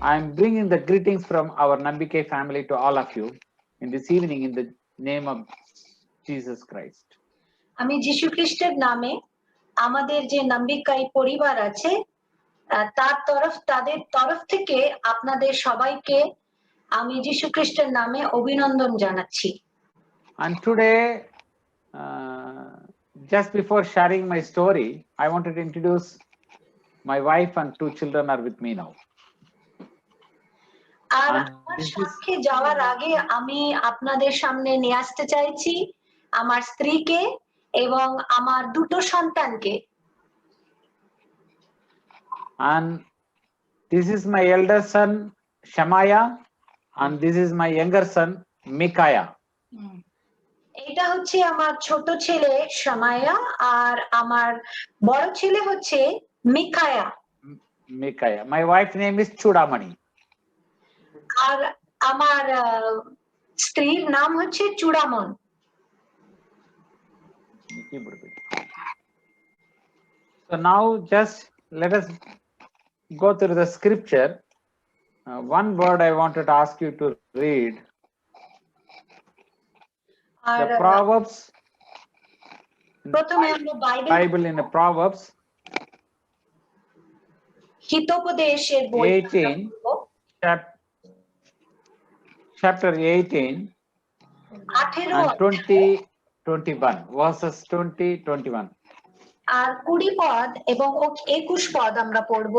I'm bringing the greetings from our Nambike family to all of you in this evening in the name of Jesus Christ. আমি যীশু খ্রিস্টের নামে আমাদের যে নাম্বিকাই পরিবার আছে তাদের তরফ থেকে আপনাদের সবাইকে আমি যীশু খ্রিস্টের নামে অভিনন্দন জানাচ্ছি। And today, just before sharing my story, I wanted to introduce my wife and 2 children are with me now. আর আমার সাথে যাওয়ার আগে আমি আপনাদের সামনে নিয়ে আসতে চাইছি আমার স্ত্রীকে এবং আমার দুটো সন্তানকে। And this is my elder son Shamaya and this is my younger son Micaiah. এটা হচ্ছে আমার ছোট ছেলে শামায়া আর আমার বড় ছেলে হচ্ছে মিকায়া। Micaiah. My wife's name is Chudamani. আর আমার স্ত্রীর নাম হচ্ছে Churaman. So now just let us go through the scripture. One word I wanted to ask you to read. The Proverbs. প্রথমে আমরা Bible in the Proverbs. হিতোপদেশের বই 18. Chapter 18 and 20-21 verses 20-21. আর 20 পদ এবং 21 পদ আমরা পড়ব।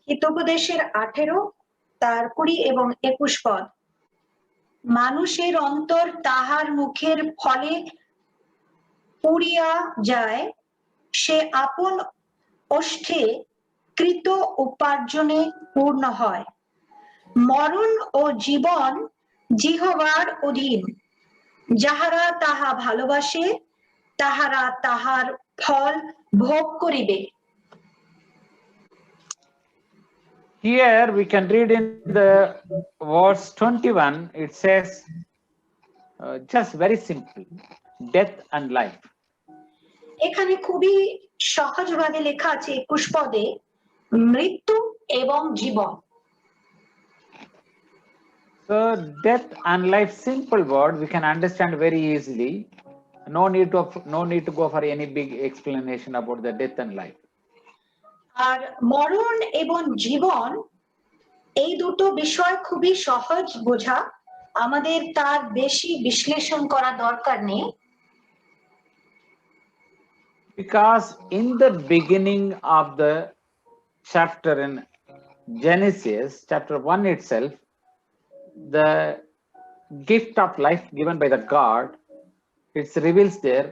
হিতোপদেশের 18 তার 20 এবং 21 পদ। মানুষের অন্তর তাহার মুখের ফলে পুড়িয়া যায়, সে আপন ওষ্ঠে কৃত উপার্জনে পূর্ণ হয়। মরণ ও জীবন জিহ্বার অধীন, যাহারা তাহা ভালোবাসে তাহারা তাহার ফল ভোগ করিবে। Here we can read in the verse 21, it says just very simple, death and life. এখানে খুবই সহজভাবে লেখা আছে 21 পদে মৃত্যু এবং জীবন। So death and life, simple word, we can understand very easily. No need to go for any big explanation about the death and life. আর মরণ এবং জীবন এই দুটো বিষয় খুবই সহজ বোঝা, আমাদের তার বেশি বিশ্লেষণ করা দরকার নেই। Because in the beginning of the chapter in Genesis, chapter 1 itself, the gift of life given by the God, it reveals there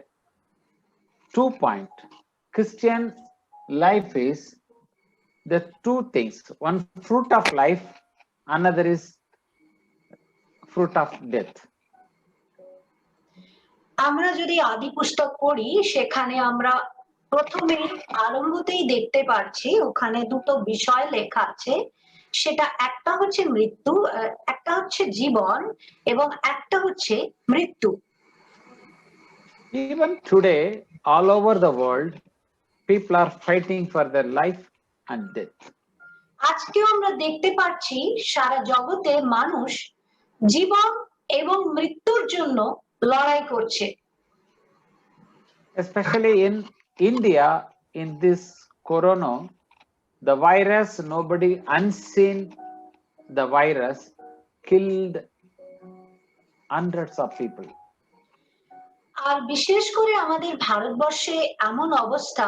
2 points. Christian life is the 2 things. One fruit of life, another is fruit of death. আমরা যদি আদি পুস্তক পড়ি সেখানে আমরা প্রথমে আরম্ভতেই দেখতে পাচ্ছি ওখানে দুটো বিষয় লেখা আছে, সেটা একটা হচ্ছে মৃত্যু, একটা হচ্ছে জীবন এবং একটা হচ্ছে মৃত্যু। Even today, all over the world, people are fighting for their life and death. আজকেও আমরা দেখতে পাচ্ছি সারা জগতে মানুষ জীবন এবং মৃত্যুর জন্য লড়াই করছে। Especially in India, in this corona, the virus, nobody unseen the virus killed hundreds of people. আর বিশেষ করে আমাদের ভারতবর্ষে এমন অবস্থা,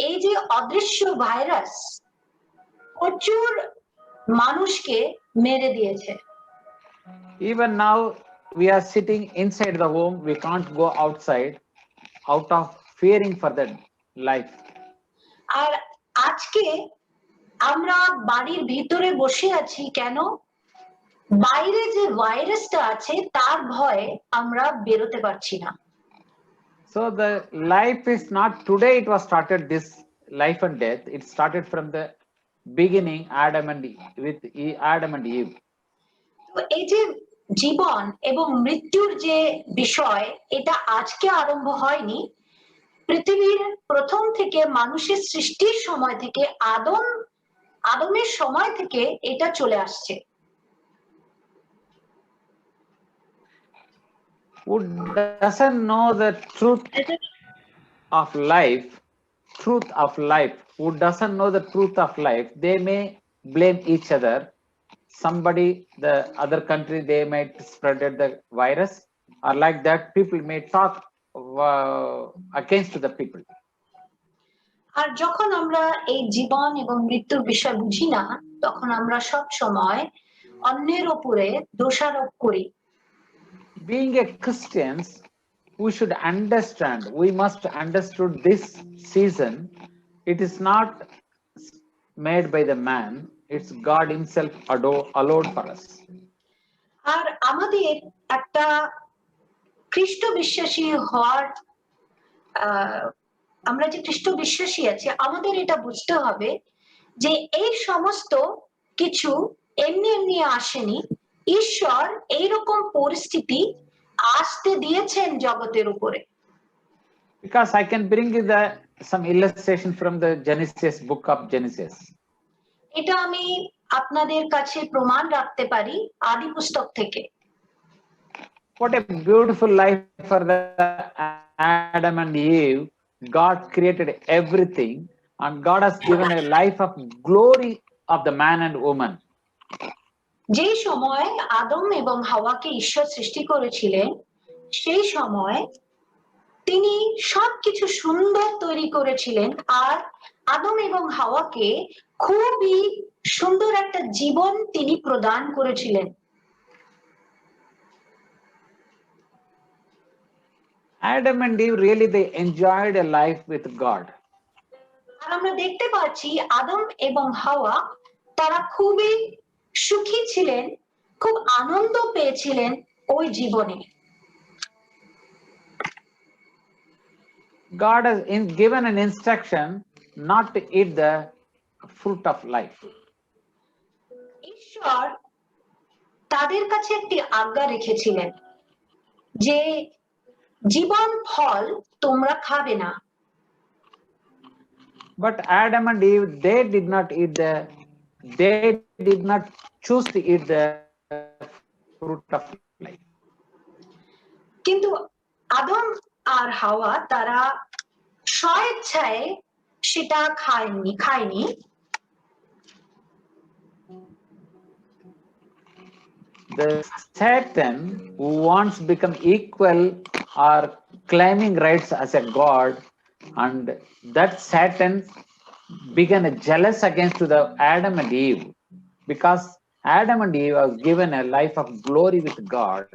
এই যে অদৃশ্য ভাইরাস প্রচুর মানুষকে মেরে দিয়েছে। Even now we are sitting inside the home, we can't go outside out of fearing for the life. আর আজকে আমরা বাড়ির ভিতরে বসে আছি কেন? বাইরে যে ভাইরাসটা আছে তার ভয়ে আমরা বেরোতে পারছি না। So the life is not today it was started, this life and death, it started from the beginning, Adam and Eve. তো এই যে জীবন এবং মৃত্যুর যে বিষয়, এটা আজকে আরম্ভ হয়নি, পৃথিবীর প্রথম থেকে মানুষের সৃষ্টির সময় থেকে আদম আদমের সময় থেকে এটা চলে আসছে। Who doesn't know the truth of life, who doesn't know the truth of life, they may blame each other. Somebody, the other country, they might spread the virus, or like that, people may talk against the people. আর যখন আমরা এই জীবন এবং মৃত্যুর বিষয় বুঝি না, তখন আমরা সব সময় অন্যের উপরে দোষারোপ করি। Being a Christians, we should understand, we must understood this season, it is not made by the man, it's God himself allowed for us. আর আমাদের একটা খ্রিস্ট বিশ্বাসী হওয়ার আমরা যে খ্রিস্ট বিশ্বাসী আছি, আমাদের এটা বুঝতে হবে যে এই সমস্ত কিছু এমনি এমনি আসেনি। ঈশ্বর এইরকম পরিস্থিতি আসতে দিয়েছেন জগতের উপরে। Because I can bring you some illustration from the Genesis, book of Genesis. এটা আমি আপনাদের কাছে প্রমাণ রাখতে পারি আদি পুস্তক থেকে। What a beautiful life for the Adam and Eve. God created everything, and God has given a life of glory of the man and woman. যে সময় আদম এবং হাওয়াকে ঈশ্বর সৃষ্টি করেছিলেন, সেই সময় তিনি সবকিছু সুন্দর তৈরি করেছিলেন, আর আদম এবং হাওয়াকে খুবই সুন্দর একটা জীবন তিনি প্রদান করেছিলেন। Adam and Eve really they enjoyed a life with God. আর আমরা দেখতে পাচ্ছি আদম এবং হাওয়া তারা খুবই সুখী ছিলেন, খুব আনন্দ পেয়েছিলেন ওই জীবনে। God has given an instruction not to eat the fruit of life. ঈশ্বর তাদের কাছে একটি আজ্ঞা রেখেছিলেন যে জীবন ফল তোমরা খাবে না। But Adam and Eve, they did not choose to eat the fruit of life. কিন্তু আদম আর হাওয়া তারা স্বেচ্ছায় সেটা খায়নি। The Satan who wants to become equal or claiming rights as a god, and that Satan began a jealous against to the Adam and Eve, because Adam and Eve was given a life of glory with God.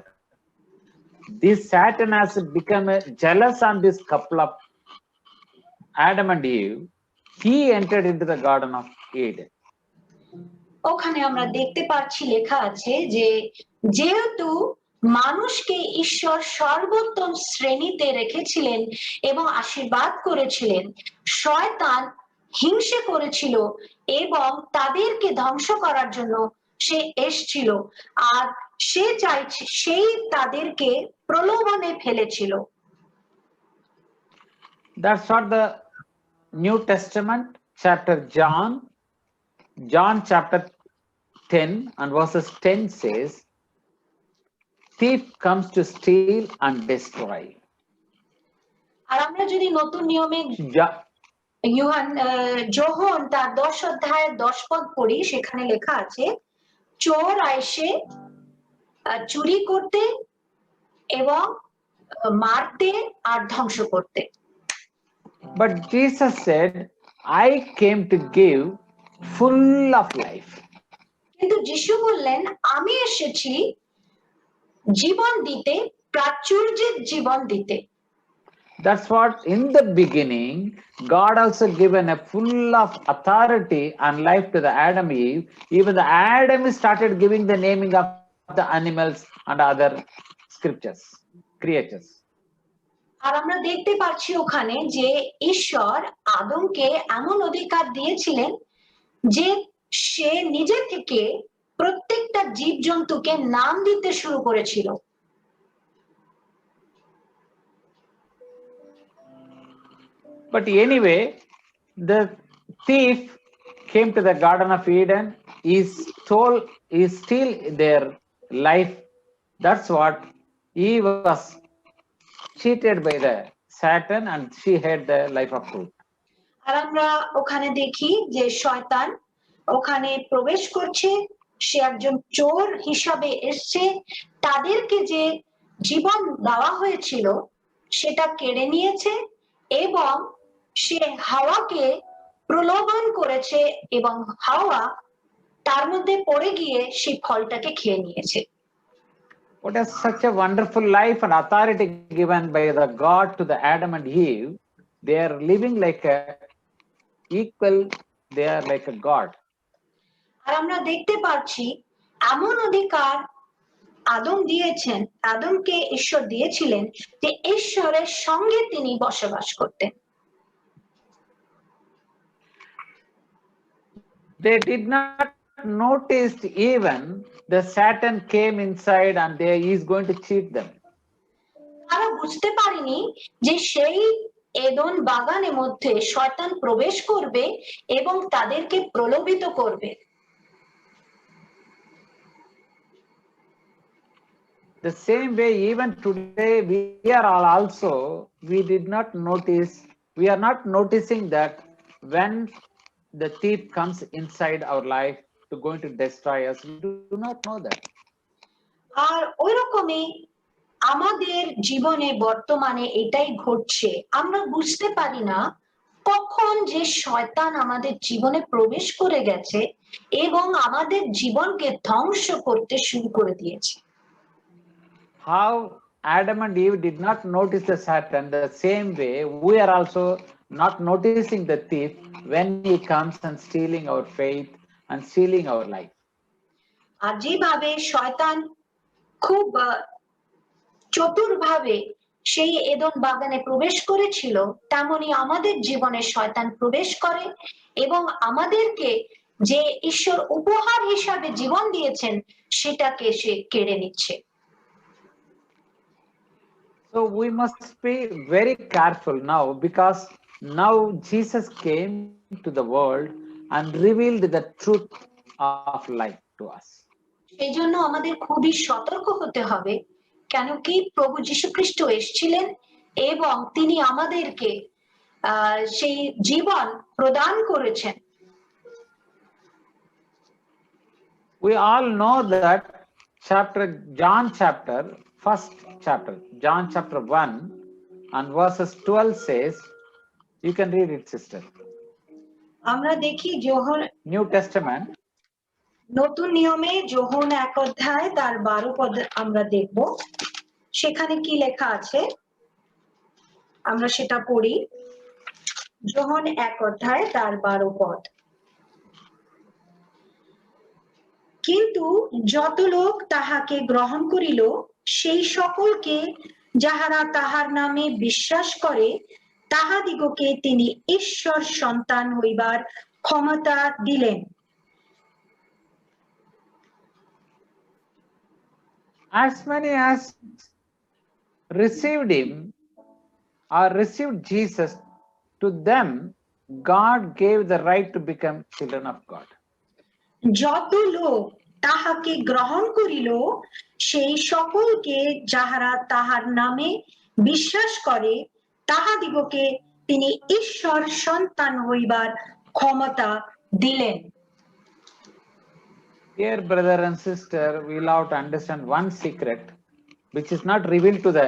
This Satan has become a jealous on this couple of Adam and Eve. He entered into the Garden of Eden. ওখানে আমরা দেখতে পাচ্ছি লেখা আছে যে যেহেতু মানুষকে ঈশ্বর সর্বোত্তম শ্রেণীতে রেখেছিলেন এবং আশীর্বাদ করেছিলেন, শয়তান হিংসে করেছিল এবং তাদেরকে ধ্বংস করার জন্য সে এসেছিল, আর সেই তাদেরকে প্রলোভনে ফেলেছিল। That's what the New Testament chapter John chapter 10 and verses 10 says, thief comes to steal and destroy. আর আমরা যদি নতুন নিয়মে যোহন তার 10 অধ্যায়ের 10 পদ পড়ি, সেখানে লেখা আছে চোর আইসে চুরি করতে এবং মারতে আর ধ্বংস করতে। But Jesus said, I came to give full of life. কিন্তু যিশু বললেন আমি এসেছি জীবন দিতে, প্রাচুর্যের জীবন দিতে। That's what in the beginning God also given a full of authority and life to the Adam and Eve. Even the Adam started giving the naming of the animals and other creatures. আর আমরা দেখতে পাচ্ছি ওখানে যে ঈশ্বর আদমকে এমন অধিকার দিয়েছিলেন যে সে নিজে থেকে প্রত্যেকটা জীবজন্তুকে নাম দিতে শুরু করেছিল। But anyway, the thief came to the Garden of Eden is still their life. That's what Eve was cheated by the Satan and she had the life of truth. আর আমরা ওখানে দেখি যে শয়তান ওখানে প্রবেশ করছে, সে একজন চোর হিসাবে এসছে, তাদেরকে যে জীবন দেওয়া হয়েছিল সেটা কেড়ে নিয়েছে এবং সে হাওয়াকে প্রলোভন করেছে এবং হাওয়া তার মধ্যে পড়ে গিয়ে সেই ফলটাকে খেয়ে নিয়েছে। What is such a wonderful life and authority given by the God to the Adam and Eve. They are living like a equal, they are like a God. আর আমরা দেখতে পাচ্ছি এমন অধিকার আদম দিয়েছেন, আদমকে ঈশ্বর দিয়েছিলেন যে ঈশ্বরের সঙ্গে তিনি বসবাস করতেন। They did not notice even the Satan came inside and he is going to cheat them. তারা বুঝতে পারেনি যে সেই এদন বাগানের মধ্যে শয়তান প্রবেশ করবে এবং তাদেরকে প্রলোভিত করবে। The same way, even today, we are all also, we did not notice, we are not noticing that when the thief comes inside our life to going to destroy us, we do not know that. আর ওই রকমই আমাদের জীবনে বর্তমানে এটাই ঘটছে, আমরা বুঝতে পারি না কখন যে শয়তান আমাদের জীবনে প্রবেশ করে গেছে এবং আমাদের জীবনকে ধ্বংস করতে শুরু করে দিয়েছে। How Adam and Eve did not notice the Satan, the same way we are also not noticing the thief when he comes and stealing our faith and stealing our life. আর যেভাবে শয়তান খুব চতুরভাবে সেই এদন বাগানে প্রবেশ করেছিল, তেমনি আমাদের জীবনে শয়তান প্রবেশ করে এবং আমাদেরকে যে ঈশ্বর উপহার হিসাবে জীবন দিয়েছেন সেটাকে সে কেড়ে নিচ্ছে। So we must be very careful now, because now Jesus came to the world and revealed the truth of life to us. সেই জন্য আমাদের খুবই সতর্ক হতে হবে, কেন কি প্রভু যীশু খ্রিস্ট এসেছিলেন এবং তিনি আমাদেরকে সেই জীবন প্রদান করেছেন। We all know that John chapter 1 and verses 12 says, you can read it, sister. আমরা দেখি New Testament, নতুন নিয়মে যোহন 1 অধ্যায় তার 12 পদ আমরা দেখব। সেখানে কি লেখা আছে আমরা সেটা পড়ি। যোহন 1 অধ্যায় তার 12 পদ। কিন্তু যত লোক তাহাকে গ্রহণ করিল, সেই সকলকে যাহারা তাহার নামে বিশ্বাস করে, তাহাদিগকে তিনি ঈশ্বর সন্তান হইবার ক্ষমতা দিলেন। as many as received him or received Jesus, to them God gave the right to become children of God. যত লোক তাহাকে গ্রহণ করিল, সেই সকলকে যাহারা তাহার নামে বিশ্বাস করে, তাহাদিগকে তিনি ঈশ্বর সন্তান হইবার ক্ষমতা দিলেন। Dear brother and sister, we will have to understand one secret which is not revealed to the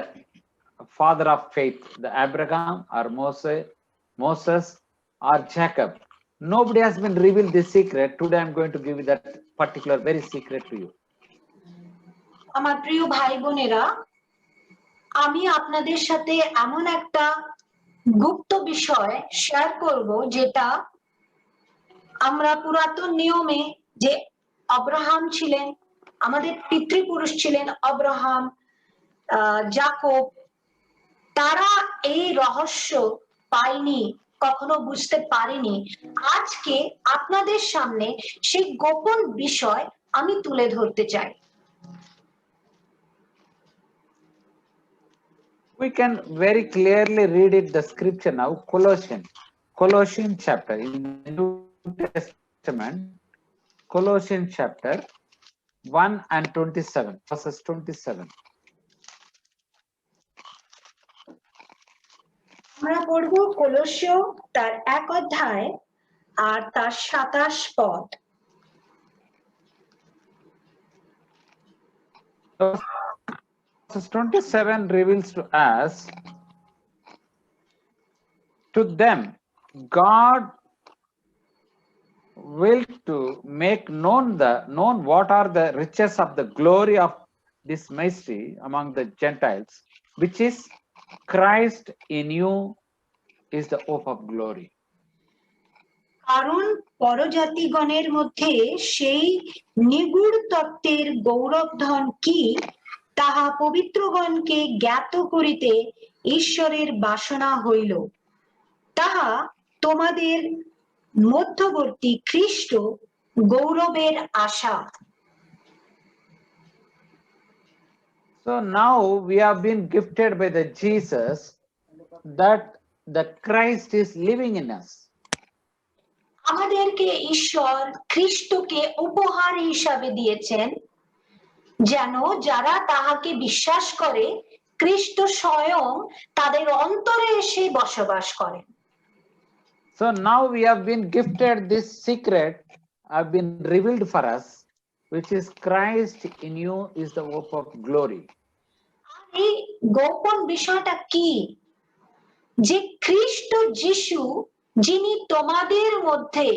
father of faith, the Abraham or Moses or Jacob. Nobody has been revealed this secret. Today I am going to give you that particular very secret to you. আমার প্রিয় ভাই বোনেরা, আমি আপনাদের সাথে এমন একটা গুপ্ত বিষয় শেয়ার করব, যেটা আমরা পুরাতন নিয়মে যে আব্রাহাম ছিলেন, আমাদের পিতৃপুরুষ ছিলেন আব্রাহাম, যাকব, তারা এই রহস্য পায়নি, কখনো বুঝতে পারেনি। আজকে আপনাদের সামনে সেই গোপন বিষয় আমি তুলে ধরতে চাই। We can very clearly read it, the scripture now, Colossians chapter in the New Testament. Testament, Colossians chapter 1 and 27, verses 27. আমরা পড়ব কলোসীয় তার 1 অধ্যায় আর তার 27 পদ। Verses 27 reveals to us, to them God will to make known what are the riches of the glory of this mystery among the Gentiles, which is Christ in you is the hope of glory. কারণ পরজাতিগণের মধ্যে সেই নিগূঢ় তত্ত্বের গৌরবধন কি তাহা পবিত্রগণকে জ্ঞাত করিতে ঈশ্বরের বাসনা হইল, তাহা তোমাদের মধ্যবর্তী খ্রিস্ট গৌরবের আশা। So now we have been gifted by the Jesus that the Christ is living in us. আমাদেরকে ঈশ্বর খ্রিস্টকে উপহার হিসাবে দিয়েছেন, যেন যারা তাহাকে বিশ্বাস করে খ্রিস্ট স্বয়ং তাদের অন্তরে এসে বসবাস করেন। So now we have been gifted this secret, have been revealed for us, which is Christ in you is the hope of glory. এই গোপন বিষয়টা কি? যে খ্রিস্ট যিশু যিনি তোমাদের মধ্যে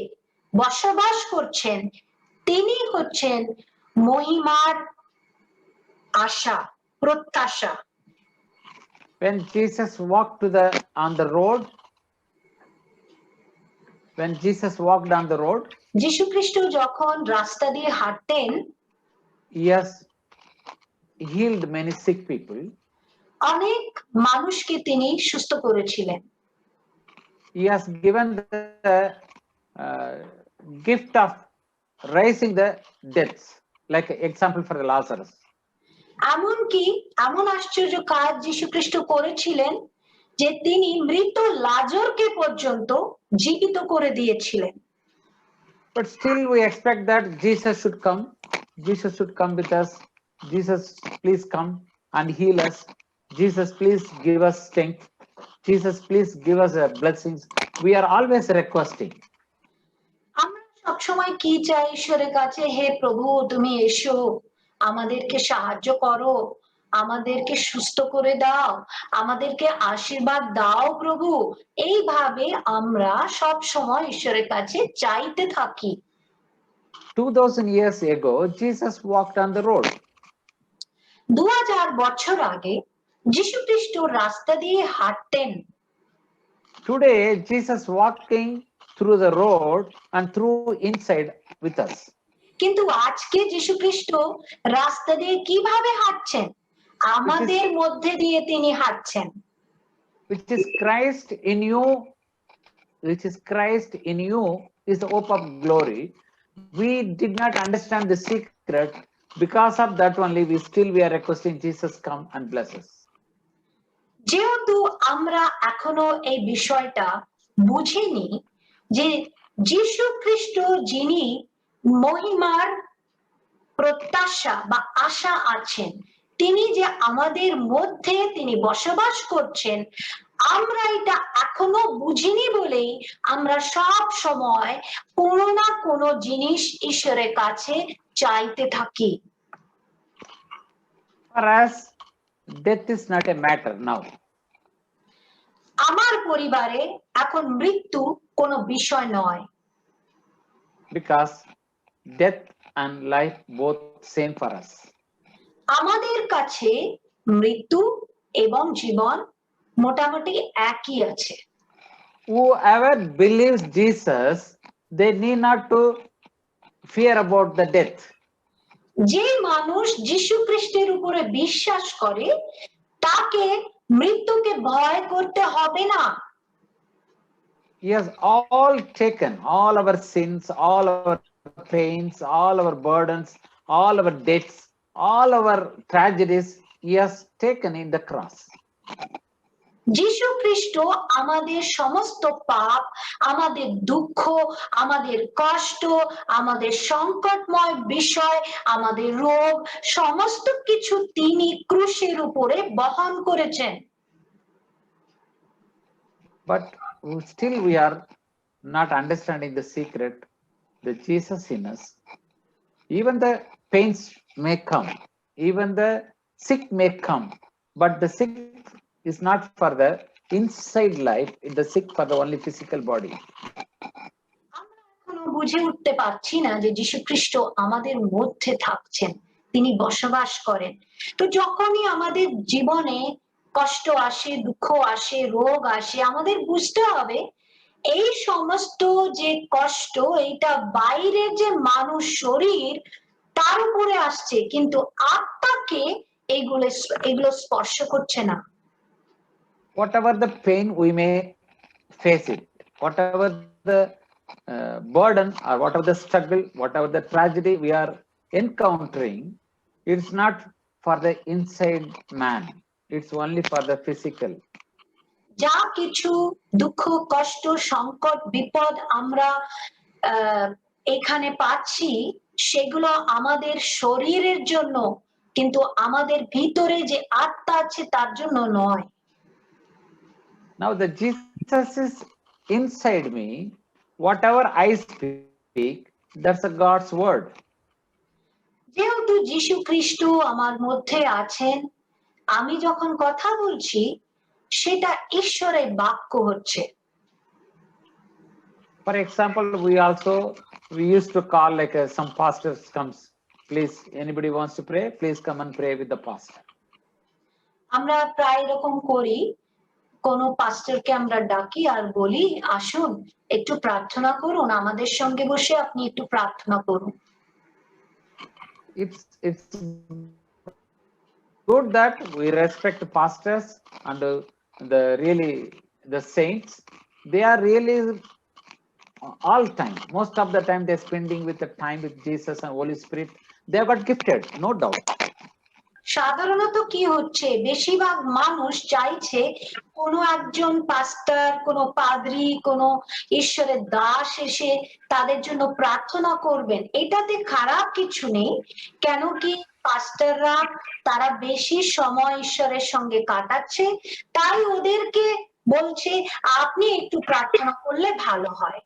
বসবাস করছেন তিনি হচ্ছেন মহিমার আশা, প্রত্যাশা। When Jesus walked on the road, when Jesus walked on the road, যিশু খ্রিস্ট যখন রাস্তা দিয়ে হাঁটতেন, he has healed many sick people. অনেক মানুষকে তিনি সুস্থ করেছিলেন। He has given the gift of raising the dead, like example for the Lazarus. এমনকি এমন আশ্চর্য কাজ যিশু খ্রিস্ট করেছিলেন যে তিনি মৃত লাজরকে পর্যন্ত জীবিত করে দিয়েছিলেন। But still we expect that Jesus should come. Jesus should come with us. Jesus, please come and heal us. Jesus, please give us strength. Jesus, please give us blessings. We are always requesting. আমরা সবসময় কি চাই ঈশ্বরের কাছে? হে প্রভু, তুমি এসো, আমাদেরকে সাহায্য করো, আমাদেরকে সুস্থ করে দাও, আমাদেরকে আশীর্বাদ দাও প্রভু। এইভাবে আমরা সব সময় ঈশ্বরের কাছে চাইতে থাকি। 2000 years ago, Jesus walked on the road. 2000 বছর আগে যিশু খ্রিস্ট রাস্তা দিয়ে হাঁটতেন। Today, Jesus walking through the road and through inside with us. কিন্তু আজকে যিশু খ্রিস্ট রাস্তা দিয়ে কিভাবে হাঁটছেন? আমাদের মধ্যে দিয়ে তিনি হাঁটছেন। Which is Christ in you, which is Christ in you is the hope of glory. We did not understand the secret. Because of that only, we are requesting Jesus come and bless us. যেহেতু আমরা এখনো এই বিষয়টা বুঝিনি যে যিশু খ্রিস্ট যিনি মহিমার প্রত্যাশা বা আশা আছেন, তিনি যে আমাদের মধ্যে তিনি বসবাস করছেন, আমরা এটা এখনো বুঝিনি বলেই আমরা সব সময় কোনো না কোনো জিনিস ঈশ্বরের কাছে চাইতে থাকি। For us, death is not a matter now. আমার পরিবারে এখন মৃত্যু কোনো বিষয় নয়। Because death and life both same for us. আমাদের কাছে মৃত্যু এবং জীবন মোটামুটি একই আছে। Whoever believes Jesus, they need not to fear about the death. যে মানুষ যিশু খ্রিস্টের উপরে বিশ্বাস করে তাকে মৃত্যুকে ভয় করতে হবে না। He has all taken all our sins, all our pains, all our burdens, all our debts, all our tragedies. He has taken in the cross. যীশু খ্রিস্ট আমাদের সমস্ত পাপ, আমাদের দুঃখ, আমাদের কষ্ট, আমাদের সংকটময় বিষয়, আমাদের রোগ, সমস্ত কিছু তিনি ক্রুশের উপরে বহন করেছেন। But still we are not understanding the secret that Jesus in us. Even the pains may come, even the sick may come, but the sick is not for the inside life, it the sick for the only physical body. আমরা এখনো বুঝে উঠতে পারছি না যে যীশু খ্রিস্ট আমাদের মধ্যে থাকছেন, তিনি বসবাস করেন। তো যখনই আমাদের জীবনে কষ্ট আসে, দুঃখ আসে, রোগ আসে, আমাদের বুঝতে হবে এই সমস্ত যে কষ্ট, এটা বাইরের যে মানুষ শরীর তার উপরে আসছে, কিন্তু আত্মাকে এগুলো স্পর্শ করছে না। Whatever the pain we may face it, whatever the burden or whatever the struggle, whatever the tragedy we are encountering, it's not for the inside man, it's only for the physical. যা কিছু দুঃখ, কষ্ট, সংকট, বিপদ আমরা এখানে পাচ্ছি, সেগুলো আমাদের শরীরের জন্য, কিন্তু আমাদের ভিতরে যে আত্মা আছে তার জন্য নয়। Now the Jesus is inside me, whatever I speak, that's a God's word. যেহেতু যীশু খ্রিস্ট আমার মধ্যে আছেন, আমি যখন কথা বলছি সেটা ঈশ্বরের বাক্য হচ্ছে। For example, we used to call like some pastors comes, please anybody wants to pray, please come and pray with the pastor. আমরা প্রায় এরকম করি, কোন পাস্টরকে আমরা ডাকি আর বলি, আসুন একটু প্রার্থনা করুন, আমাদের সঙ্গে বসে আপনি একটু প্রার্থনা করুন। It's good that we respect pastors and the saints. They are really all time, most of the time they're spending with the time with Jesus and Holy Spirit. They have got gifted, no doubt. সাধারণত কি হচ্ছে, বেশিরভাগ মানুষ চাইছে কোনো একজন পাস্টার, কোনো পাদ্রী, কোনো ঈশ্বরের দাস এসে তাদের জন্য প্রার্থনা করবেন। এটাতে খারাপ কিছু নেই, কেন কি পাস্টাররা তারা বেশি সময় ঈশ্বরের সঙ্গে কাটাচ্ছে, তাই ওদেরকে বলছে আপনি একটু প্রার্থনা করলে ভালো হয়।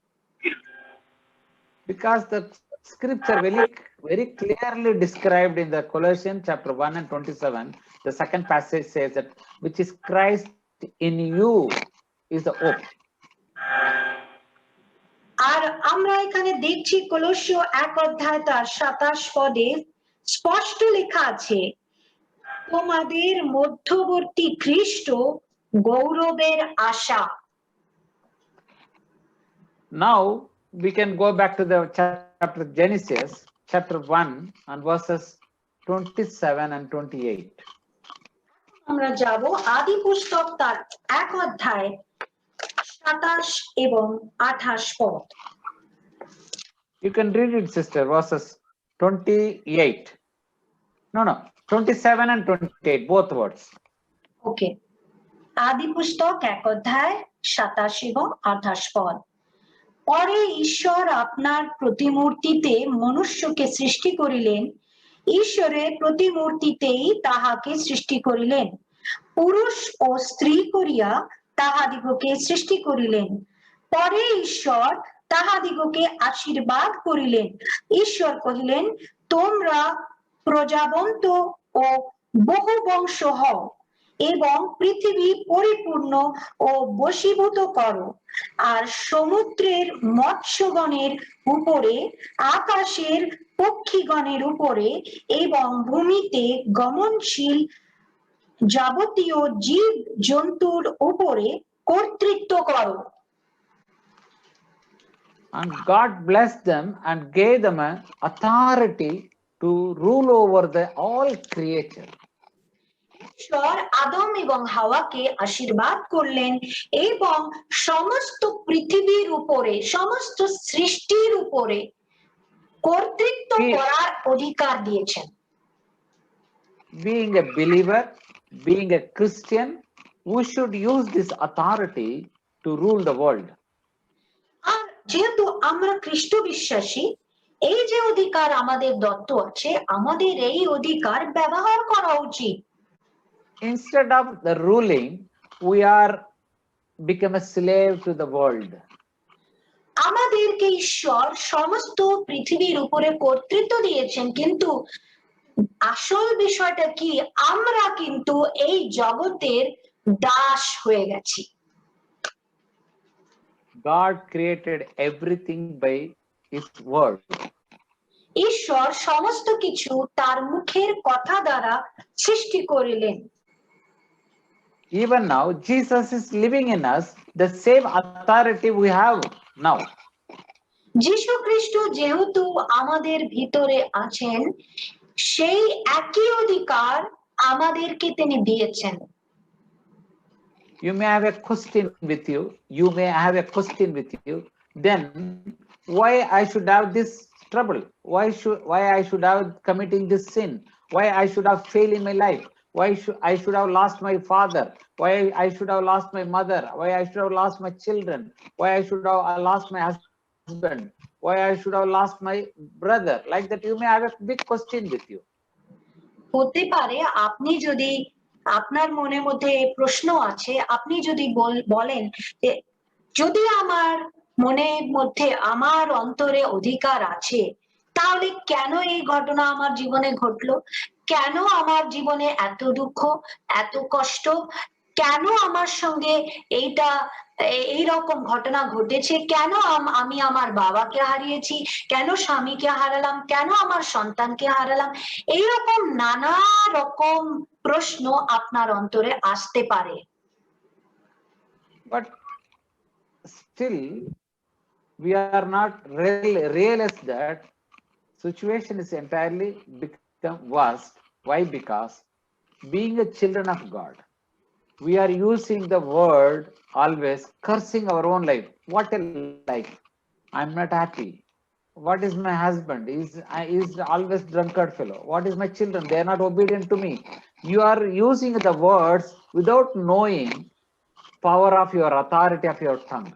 Because the scripture very clearly described in the Colossians chapter 1 and 27, the second passage says that which is Christ in you is the hope. আর আমরা এখানে দেখছি কলোসীয় 1 অধ্যায় তার 27 পদে স্পষ্ট লেখা আছে, তোমাদের মধ্যবর্তী খ্রিস্ট গৌরবের আশা। Now we can go back to the chapter Genesis chapter 1 and verses 27 and 28. আমরা যাব আদি পুস্তক তার 1 অধ্যায় 27 এবং 28 পদ। You can read it, sister, verses 28. No, 27 and 28, both words. ওকে, আদি পুস্তক 1 অধ্যায় 27 এবং 28 পদ। পরে ঈশ্বর আপনার প্রতিমূর্তিতে মনুষ্যকে সৃষ্টি করিলেন, ঈশ্বরের প্রতিমূর্তিতেই তাহাকে সৃষ্টি করিলেন, পুরুষ ও স্ত্রী করিয়া তাহাদিগকে সৃষ্টি করিলেন। পরে ঈশ্বর তাহাদিগকে আশীর্বাদ করিলেন, ঈশ্বর কহিলেন, তোমরা প্রজাবন্ত ও বহু বংশ হও এবং পৃথিবী পরিপূর্ণ ও বশীভূত করো, আর সমুদ্রের মৎস্যগণের উপরে, আকাশের পক্ষীগণের উপরে এবং ভূমিতে গমনশীল যাবতীয় জীব জন্তুর উপরে কর্তৃত্ব করো। And God blessed them and gave them an authority to rule over the all creature. ঈশ্বর আদম এবং হাওয়াকে আশীর্বাদ করলেন এবং সমস্ত পৃথিবীর উপরে, সমস্ত সৃষ্টির উপরে কর্তৃত্ব করার অধিকার দিয়েছেন। Being a believer, being a Christian, we should use this authority to rule the world. আর যেহেতু আমরা খ্রিস্ট বিশ্বাসী, এই যে অধিকার আমাদের দত্ত আছে, আমাদের এই অধিকার ব্যবহার করা উচিত। Instead of the ruling, we are become a slave to the world. আমাদেরকে ঈশ্বর সমস্ত পৃথিবীর উপরে কর্তৃত্ব দিয়েছেন, কিন্তু আসল বিষয়টা কি, আমরা কিন্তু এই জগতের দাস হয়ে গেছি। God created everything by his word. ঈশ্বর সমস্ত কিছু তার মুখের কথা দ্বারা সৃষ্টি করিলেন। Even now, Jesus is living in us, the same authority we have now. যীশু খ্রিস্ট যেহেতু আমাদের ভিতরে আছেন, সেই একই অধিকার আমাদেরকে তিনি দিয়েছেন। You may have a question with you. You may have a question with you. Then, why I should have this trouble? Why I should have committing this sin? Why I should have failed in my life? Why I should have lost my father? Why I should have lost my mother? Why I should have lost my children? Why I should have lost my husband? Why I should have lost my brother? Like that, you may have a big question with you. হতে পারে আপনি যদি, আপনার মনের মধ্যে প্রশ্ন আছে, আপনি যদি বলেন যে যদি আমার মনের মধ্যে, আমার অন্তরে অধিকার আছে, তাহলে কেন এই ঘটনা আমার জীবনে ঘটলো? কেন আমার জীবনে এত দুঃখ, এত কষ্ট? কেন আমার সঙ্গে এইরকম ঘটনা ঘটেছে? কেন আমি আমার বাবাকে হারিয়েছি? কেন স্বামীকে হারালাম? কেন আমার সন্তানকে হারালাম? এইরকম নানা রকম প্রশ্ন আপনার অন্তরে আসতে পারে। But still, we are not realize that situation is entirely become worse. Why? Because being a children of God, we are using the word always cursing our own life. What a life! I'm not happy. What is my husband? Is always drunkard fellow. What is my children? They are not obedient to me. You are using the words without knowing power of your authority of your tongue.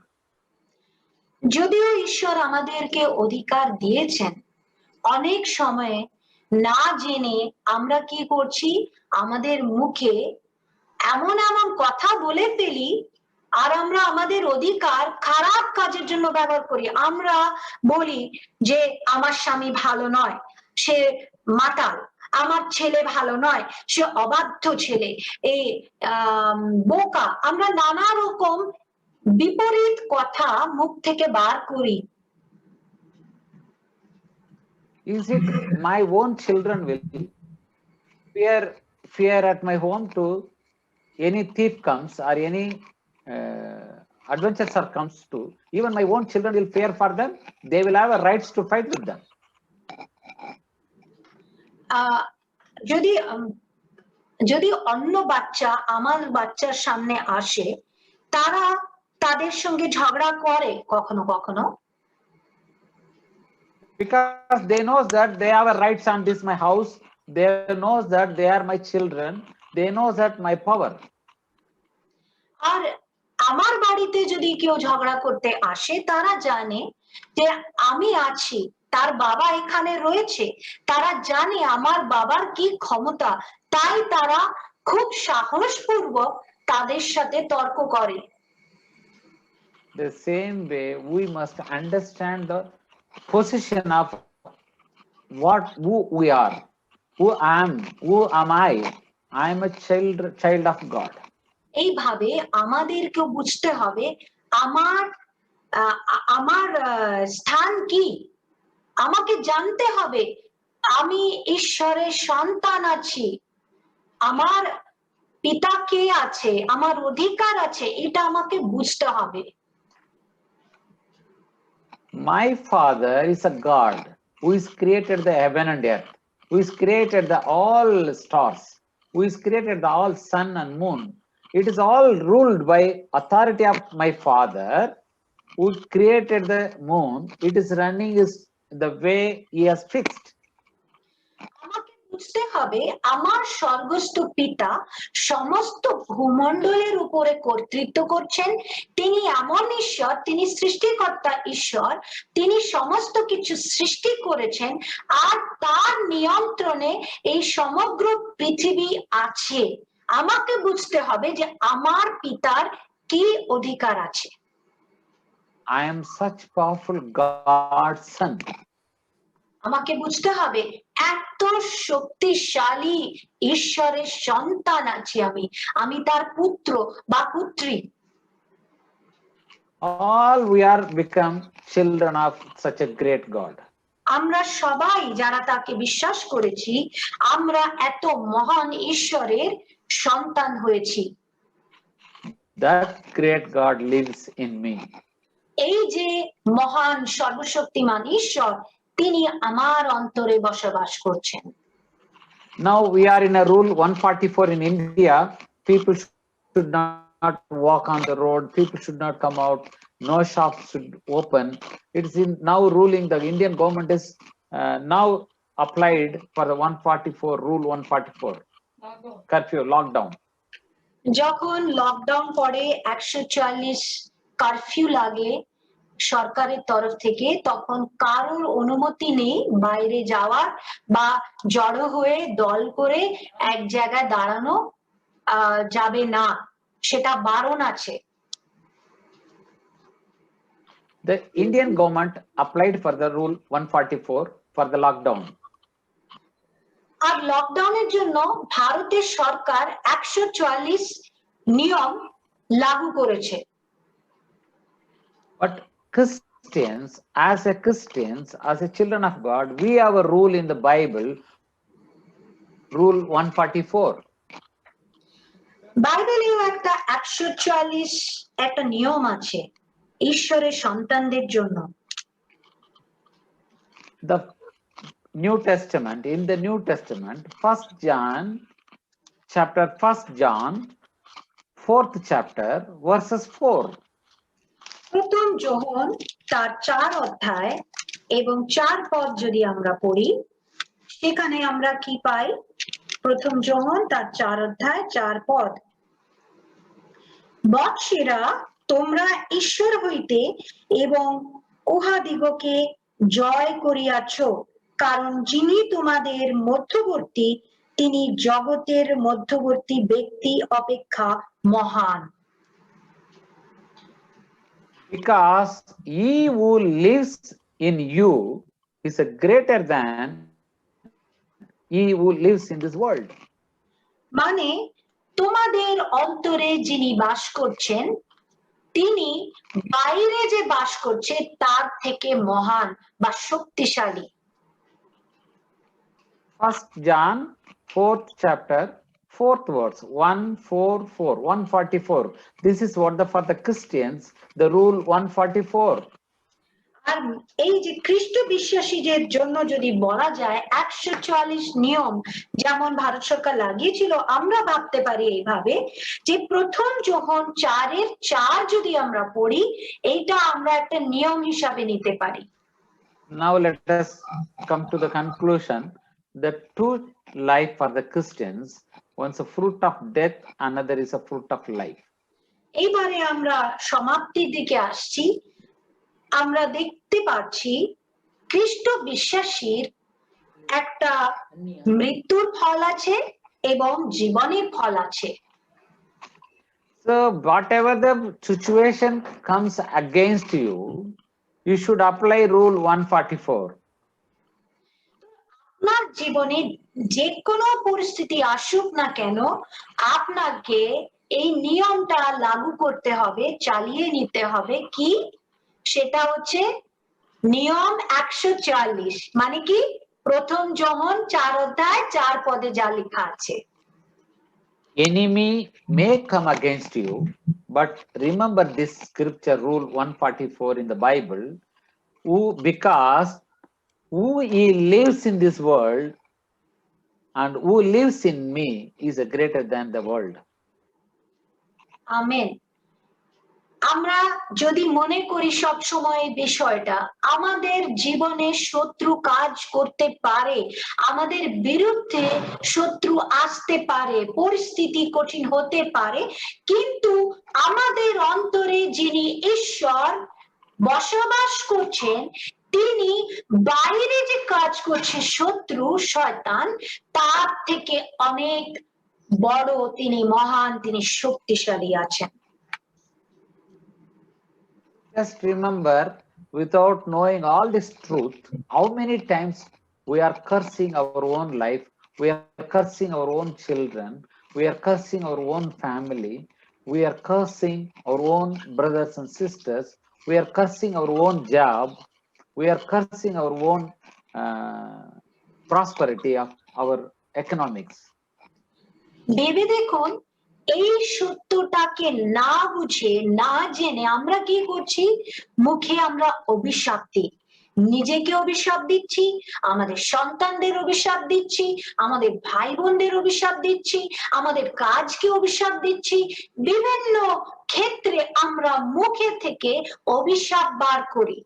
যদিও ঈশ্বর আমাদেরকে অধিকার দিয়েছেন, অনেক সময়ে না জেনে আমরা কি করছি, আমাদের মুখে এমন এমন কথা বলে ফেলি, আর আমরা আমাদের অধিকার খারাপ কাজের জন্য ব্যবহার করি। আমরা বলি যে আমার স্বামী ভালো নয়, সে মাতাল, আমার ছেলে ভালো নয়, সে অবাধ্য ছেলে, এই বোকা। আমরা নানা রকম বিপরীত কথা মুখ থেকে বার করি। Is it my own children will fear at my home to any thief comes or any adventurer comes to, even my own children will fear for them? They will have a rights to fight with them. যদি অন্য বাচ্চা আমার বাচ্চার সামনে আসে, তারা তাদের সঙ্গে ঝগড়া করে কখনো কখনো, because they know that they have a rights on this my house. They know that they are my children. They know that my power. আর আমার বাড়িতে যদি কেউ ঝগড়া করতে আসে, তারা জানে যে আমি আছি, তার বাবা এখানে রয়েছে, তারা জানে আমার বাবার কি ক্ষমতা, তাই তারা খুব সাহসপূর্বক তাদের সাথে তর্ক করে। The same way we must understand the position of who we are. Who am I? I am a child of God. এইভাবে আমাদেরকে বুঝতে হবে আমার স্থান কি। আমাকে জানতে হবে আমি ঈশ্বরের সন্তান আছি, আমার পিতা কে আছে, আমার অধিকার আছে, এটা আমাকে বুঝতে হবে। My Father is a God who has created the heaven and earth, who has created the all stars, who has created the all sun and moon. It is all ruled by authority of my Father who created the moon. It is running is the way he has fixed. আমাকে বুঝতে হবে আমার স্বর্গস্থ পিতা সমস্ত ভূমণ্ডলের উপরে কর্তৃত্ব করছেন। তিনি এমন ঈশ্বর, তিনি সৃষ্টিকর্তা ঈশ্বর, তিনি সমস্ত কিছু সৃষ্টি করেছেন আর তার নিয়ন্ত্রণে এই সমগ্র পৃথিবী আছে। আমাকে বুঝতে হবে যে আমার পিতার কি অধিকার আছে। I am such powerful God's son. আমাকে বুঝতে হবে এত শক্তিশালী ঈশ্বরের সন্তান আছি আমি, আমি তার পুত্র বা পুত্রী। All we are become children of such a great God. আমরা সবাই যারা তাকে বিশ্বাস করেছি আমরা এত মহান ঈশ্বরের সন্তান হয়েছি। That great God lives in me. এই যে মহান সর্বশক্তিমান ঈশ্বর তিনি আমার অন্তরে বসবাস করছেন। Now we are in a rule 144 in India. People should not walk on the road. People should not come out. No shops should open. It's in now ruling. The Indian government is now applied for the 144 rule 144 curfew lockdown. যখন lockdown পরে 144 curfew লাগে সরকারের তরফ থেকে, তখন কারোর অনুমতি নেই বাইরে যাওয়ার বা জড়ো হয়ে দল করে এক জায়গায় দাঁড়ানো যাবে না, সেটা বারণ আছে। The Indian government applied for the rule 144 for the lockdown. আর লকডাউনের জন্য ভারতের সরকার 144 নিয়ম লাগু করেছে। But Christians, as a children of God, we have a rule in the Bible, rule 144. বাইবেলেও একটা 144 একটা নিয়ম আছে ঈশ্বরের সন্তানদের জন্য। The New Testament, in the New Testament, 1 John 4th chapter verses 4. প্রথম যোহন তার 4 অধ্যায় এবং 4 পদ যদি আমরা পড়ি সেখানে আমরা কি পাই? প্রথম যোহন তার 4 অধ্যায় 4 পদ। বৎসেরা তোমরা ঈশ্বর হইতে এবং উহাদিগকে জয় করিয়াছ, কারণ যিনি তোমাদের মধ্যবর্তী তিনি জগতের মধ্যবর্তী ব্যক্তি অপেক্ষা মহান। Because he who lives in you is a greater than he who lives in this world. মানে তোমাদের অন্তরে যিনি বাস করছেন তিনি বাইরে যে বাস করছে তার থেকে মহান বা শক্তিশালী। 1 John 4th chapter 4th verse 144. This is what for the Christians the rule 144. আর এই যে খ্রিস্ট বিশ্বাসীদের জন্য যদি বলা যায় 144 নিয়ম যেমন ভারত সরকার লাগিয়েছিল, আমরা ভাবতে পারি এইভাবে যে প্রথম যোহন 4-এর 4 যদি আমরা পড়ি এইটা আমরা একটা নিয়ম হিসাবে নিতে পারি। Now let us come to the conclusion. The two life for the Christians, one's a fruit of death, another is a fruit of life. এইবারে আমরা সমাপ্তির দিকে আসছি। আমরা দেখতে পাচ্ছি খ্রিস্ট বিশ্বাসীর একটা মৃত্যুর ফল আছে এবং জীবনের ফল আছে। So whatever the situation comes against you, you should apply rule 144. আপনার জীবনে যে কোনো পরিস্থিতি আসুক না কেন আপনাকে এই নিয়মটা লাগু করতে হবে, চালিয়ে নিতে হবে। কি সেটা হচ্ছে নিয়ম 144। মানে কি প্রথম যোহন 4 অধ্যায় 4 পদে যা লেখা আছে। Enemy may come against you, but remember this scripture rule 144 in the Bible, because who he lives in this world and who lives in me is a greater than the world. Amen. আমরা যদি মনে করি সব সময় বিষয়টা আমাদের জীবনে শত্রু কাজ করতে পারে, আমাদের বিরুদ্ধে শত্রু আসতে পারে, পরিস্থিতি কঠিন হতে পারে, কিন্তু আমাদের অন্তরে যিনি ঈশ্বর বসবাস করছেন, তিনি বাইরে যে কাজ করছে শত্রু শয়তান, তার থেকে অনেক বড়, তিনি মহান, তিনি শক্তিশালী আছেন। Just remember, without knowing all this truth, how many times we are cursing our own life, we are cursing our own children, we are cursing our own family, we are cursing our own brothers and sisters, we are cursing our own job, we are cursing our own prosperity of our economics. ভেবে দেখুন, এই সত্যটাকে না বুঝে না জেনে আমরা কি করছি, মুখে আমরা অভিশাপ দিই, নিজেকে অভিশাপ দিচ্ছি, আমাদের সন্তানদের অভিশাপ দিচ্ছি, আমাদের ভাই বোনদের অভিশাপ দিচ্ছি, আমাদের কাজকে অভিশাপ দিচ্ছি, বিভিন্ন ক্ষেত্রে আমরা মুখে থেকে অভিশাপ বার করি।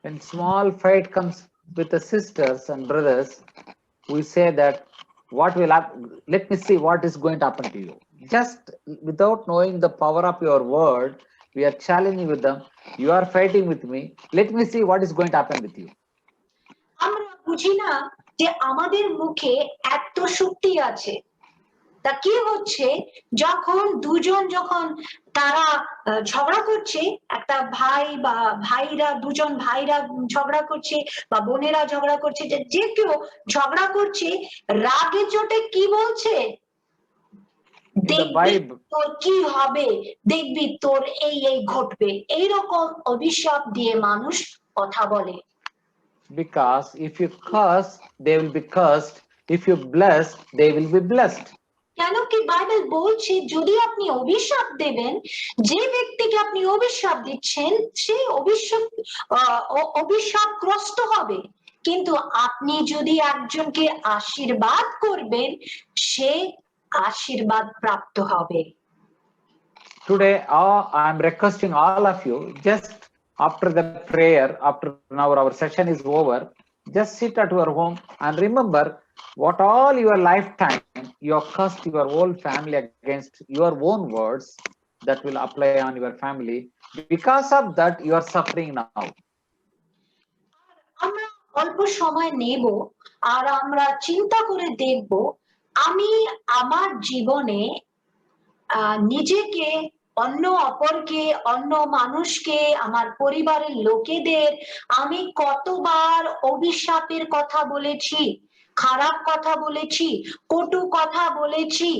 When small fight comes with the sisters and brothers, we say that what will happen, let me see what is going to happen to you. Just without knowing the power of your word, we are challenging with them, you are fighting with me, let me see what is going to happen with you. আমরা বুঝি না যে আমাদের মুখে এত শক্তি আছে। তা কি হচ্ছে, যখন দুজন তারা ঝগড়া করছে, একটা ভাই বা ভাইরা, দুজন ভাইরা ঝগড়া করছে বা বোনেরা ঝগড়া করছে, যে কেউ ঝগড়া করছে, রাগে চোটে কি বলছে, দেখবি তোর কি হবে, দেখবি তোর এই এই ঘটবে, এইরকম অভিশাপ দিয়ে মানুষ কথা বলে। Because if you curse, they will be cursed, if you bless, they will be blessed. কেন কি বাইবেল বলছে, যদি আপনি অভিশাপ দেবেন, যে ব্যক্তিকে আপনি অভিশাপ দিচ্ছেন সে অভিশাপগ্রস্ত হবে, কিন্তু আপনি যদি একজনকে আশীর্বাদ করবেন, সে আশীর্বাদ প্রাপ্ত হবে। Today I am requesting all of you, just after the prayer, after now our session is over, just sit at your home and remember what all your lifetime you have cursed your whole family against your own words, that will apply on your family. Because of that you are suffering now. আমরা অল্প সময় নেব আর আমরা চিন্তা করে দেখব, আমি আমার জীবনে নিজেকে, অন্য অপরকে, অন্য মানুষকে, আমার পরিবারের লোকেদের আমি কতবার অভিশাপের কথা বলেছি, খারাপ কথা বলেছি, কটু কথা বলেছি।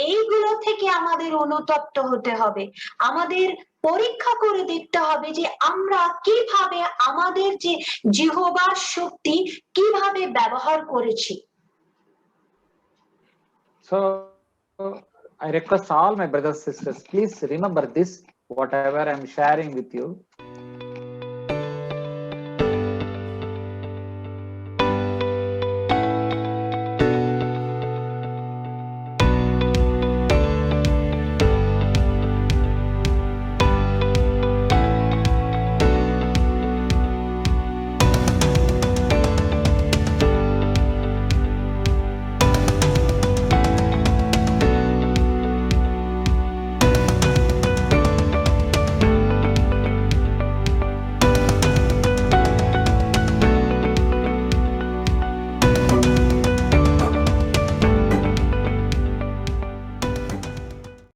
এইগুলো থেকে আমাদের অনুতপ্ত হতে হবে, আমাদের পরীক্ষা করে দেখতে হবে যে আমরা কিভাবে আমাদের যে জিহ্বার শক্তি কিভাবে ব্যবহার করেছি। So I request all my brothers and sisters, please remember this, whatever I'm sharing with you,